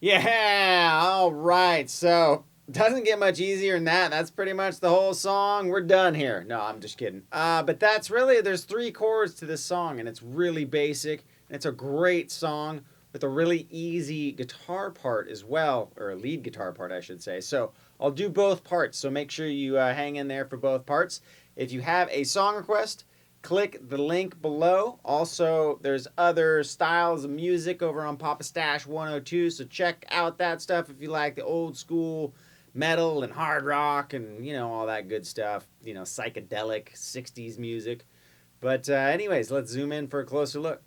Yeah, all right. So, doesn't get much easier than that. That's pretty much the whole song. We're done here. No, I'm just kidding. But that's really, there's three chords to this song, and it's really basic. And it's a great song with a really easy guitar part as well, or a lead guitar part, I should say. So, I'll do both parts. So, make sure you hang in there for both parts. If you have a song request, click the link below. Also, there's other styles of music over on Papastache 102, so check out that stuff if you like the old school metal and hard rock and, all that good stuff, psychedelic 60s music. But anyways, let's zoom in for a closer look.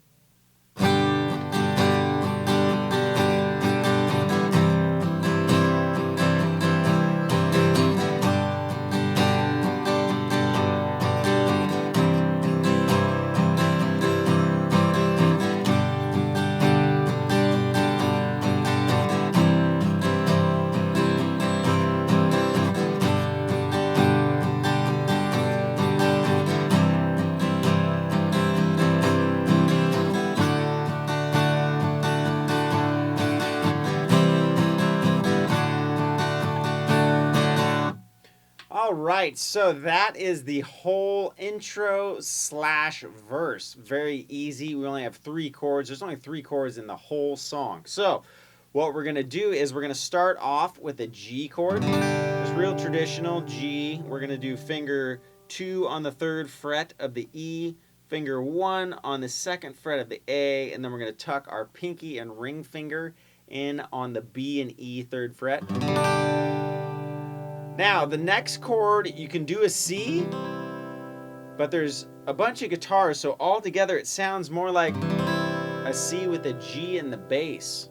All right, so that is the whole intro slash verse. Very easy. We only have three chords. There's only three chords in the whole song. So, what we're going to do is we're going to start off with a G chord. It's real traditional G. We're going to do finger 2 on the 3rd fret of the E, finger 1 on the 2nd fret of the A, and then we're going to tuck our pinky and ring finger in on the B and E 3rd fret. Now, the next chord, you can do a C, but there's a bunch of guitars, so all together it sounds more like a C with a G in the bass.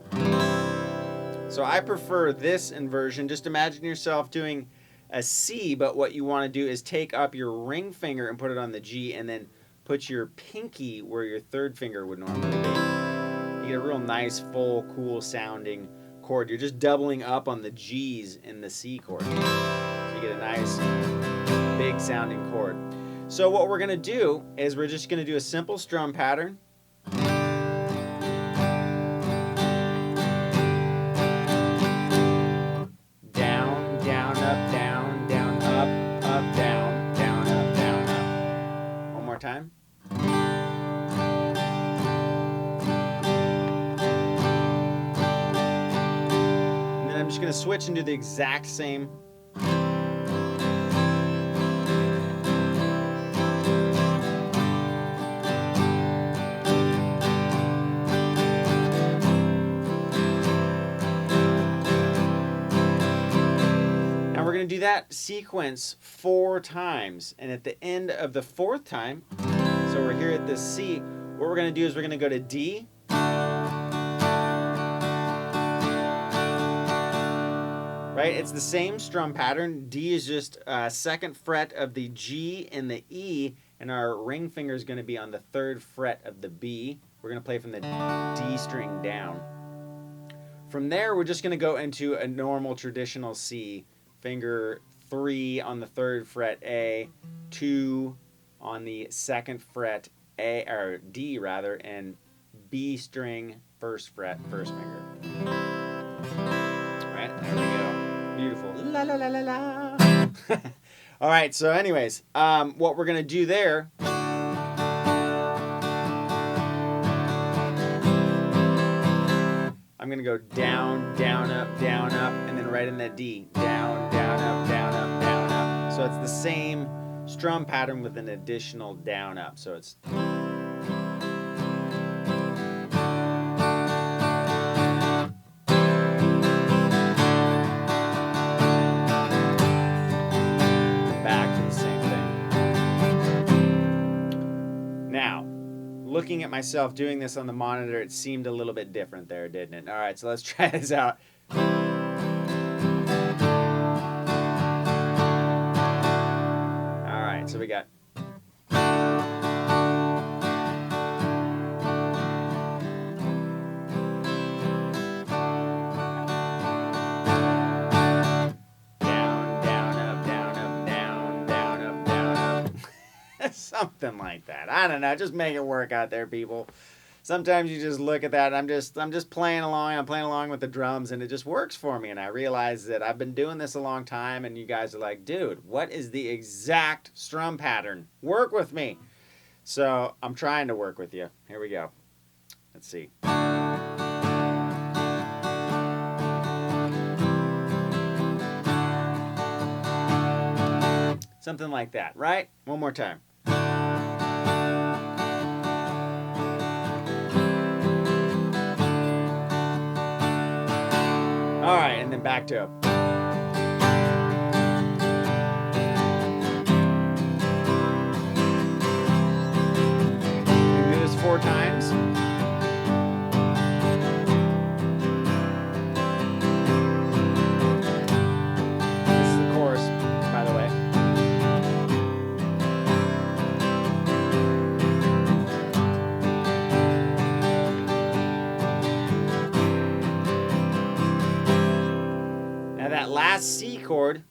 So I prefer this inversion. Just imagine yourself doing a C, but what you want to do is take up your ring finger and put it on the G, and then put your pinky where your 3rd finger would normally be. You get a real nice, full, cool sounding chord. You're just doubling up on the G's in the C chord. So you get a nice, big sounding chord. So what we're going to do is we're just going to do a simple strum pattern. Down, down, up, down, down, up, down, down, up, down, up. One more time. I'm just going to switch and do the exact same. Now we're going to do that sequence 4 times. And at the end of the 4th time, so we're here at the C, what we're going to do is we're going to go to D. Right? It's the same strum pattern. D is just 2nd fret of the G and the E, and our ring finger is going to be on the 3rd fret of the B. We're going to play from the D string down. From there, we're just going to go into a normal traditional C. Finger 3 on the 3rd fret A, 2 on the 2nd fret A, or D rather, and B string 1st fret, 1st finger. All right, there we go. Beautiful. La la la la la. All right, so anyways, what we're going to do there, I'm going to go down, down, up, and then right in that D. Down, down, up, down, up, down, up. So it's the same strum pattern with an additional down, up. So it's... Looking at myself doing this on the monitor, it seemed a little bit different there, didn't it? All right, so let's try this out. All right, so we got... Something like that. I don't know. Just make it work out there, people. sometimes you just look at that and I'm just playing along. I'm playing along with the drums and it just works for me. And I realize that I've been doing this a long time and you guys are like, dude, what is the exact strum pattern? Work with me. So I'm trying to work with you. Here we go. Let's see. Something like that, right? One more time. All right, and then back to. We do this 4 times. This is the chorus, by the way. Now that last C chord,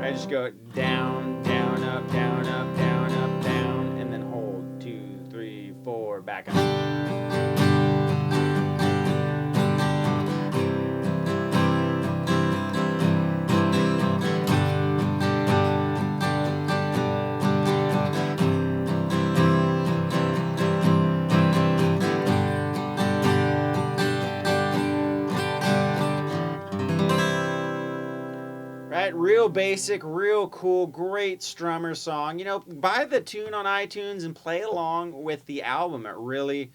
I just go down, down, up, down, up, down, up, down, and then hold 2, 3, 4, back up. Right? Real basic, real cool, great strummer song. You know, buy the tune on iTunes and play along with the album. It really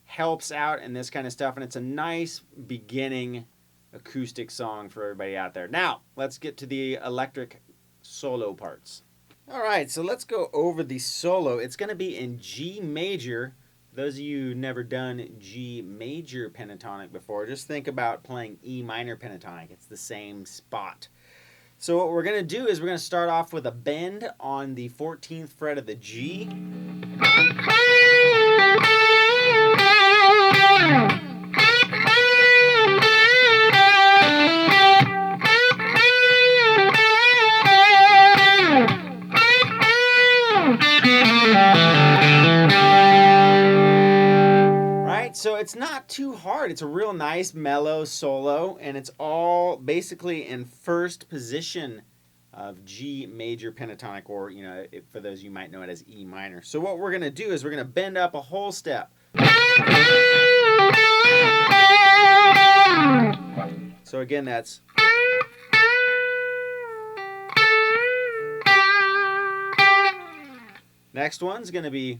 helps out in this kind of stuff, and it's a nice beginning acoustic song for everybody out there. Now, let's get to the electric solo parts. All right, so let's go over the solo. It's going to be in G major. Those of you who've never done G major pentatonic before, just think about playing E minor pentatonic. It's the same spot. So what we're going to do is we're going to start off with a bend on the 14th fret of the G. So it's not too hard. It's a real nice mellow solo, and it's all basically in first position of G major pentatonic, or, you know, for those you might know it as E minor. So what we're going to do is we're going to bend up a whole step. So again, that's. Next one's going to be.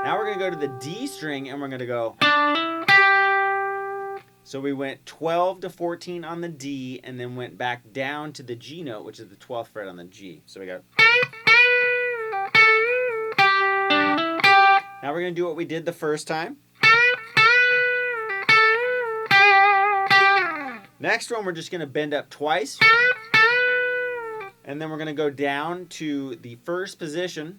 Now we're going to go to the D string and we're going to go. So we went 12 to 14 on the D and then went back down to the G note, which is the 12th fret on the G. So we go. Now we're going to do what we did the first time. Next one, we're just going to bend up twice. And then we're going to go down to the first position.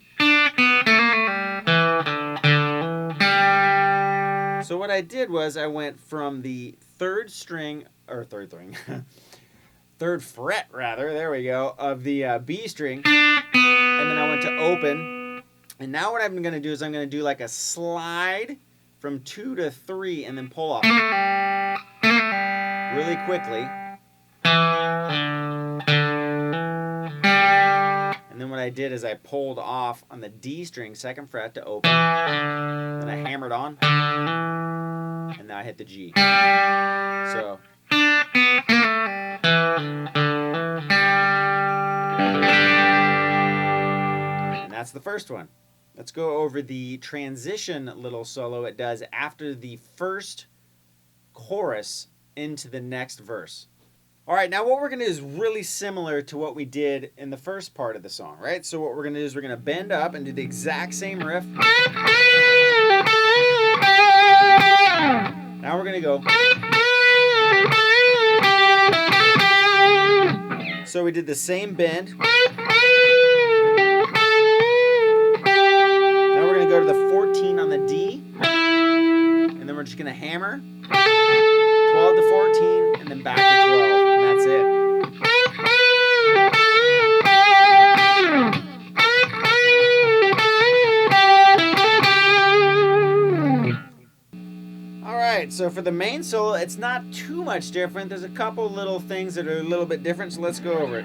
So what I did was I went from the third fret rather, there we go, of the B string, and then I went to open. And now what I'm going to do is I'm going to do like a slide from 2 to 3 and then pull off really quickly. And then what I did is I pulled off on the D string, 2nd fret to open. Then I hammered on. And now I hit the G. So. And that's the first one. Let's go over the transition little solo it does after the first chorus into the next verse. All right, now what we're going to do is really similar to what we did in the first part of the song, right? So what we're going to do is we're going to bend up and do the exact same riff. Now we're going to go. So we did the same bend. Now we're going to go to the 14 on the D. And then we're just going to hammer. 12 to 14, and then back to 12. And that's it. right, so for the main solo, it's not too much different. There's a couple little things that are a little bit different, so let's go over it.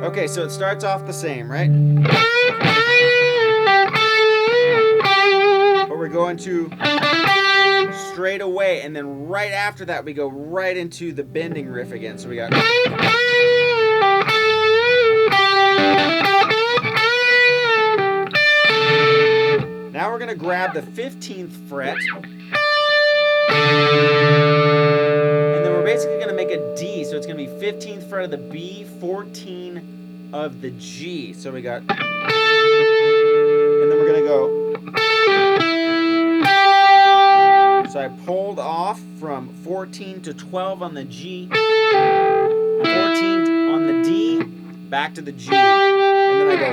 Okay, so it starts off the same, right? But we're going to straight away, and then right after that we go right into the bending riff again. So we got... Now we're going to grab the 15th fret, and then we're basically going to make a D. So it's going to be 15th fret of the B, 14 of the G. So we got... And then we're going to go... So I pulled off from 14 to 12 on the G, 14 on the D, back to the G, and then I go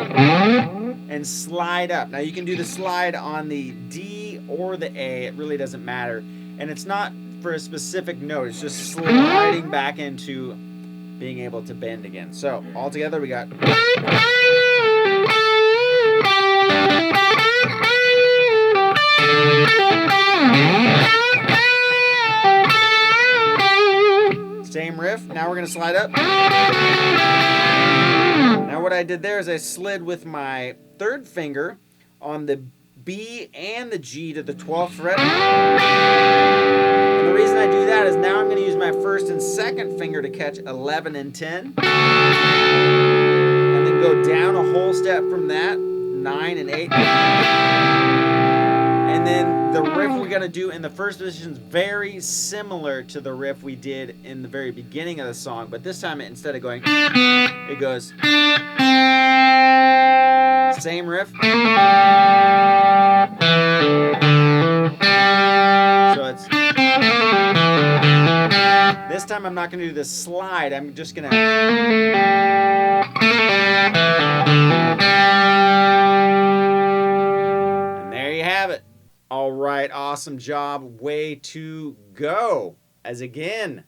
and slide up. Now you can do the slide on the D or the A, it really doesn't matter. And it's not for a specific note, it's just sliding back into being able to bend again. So all together we got... Same riff. Now we're going to slide up. Now what I did there is I slid with my third finger on the B and the G to the 12th fret. And the reason I do that is now I'm going to use my first and second finger to catch 11 and 10. And then go down a whole step from that, 9 and 8. And then the riff we're going to do in the first position is very similar to the riff we did in the very beginning of the song, but this time instead of going, it goes, same riff. So it's, this time I'm not going to do the slide, I'm just going to, and there you have it. All right, awesome job. Way to go. Again.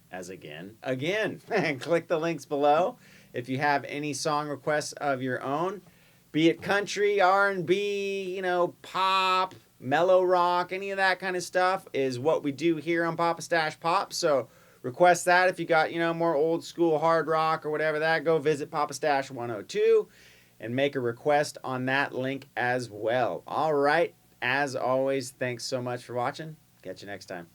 Click the links below if you have any song requests of your own, be it country, R&B, pop, mellow rock, any of that kind of stuff is what we do here on PapastachePop. So request that. If you got, more old school hard rock or whatever that, go visit Papastache 102 and make a request on that link as well. All right. As always, thanks so much for watching. Catch you next time.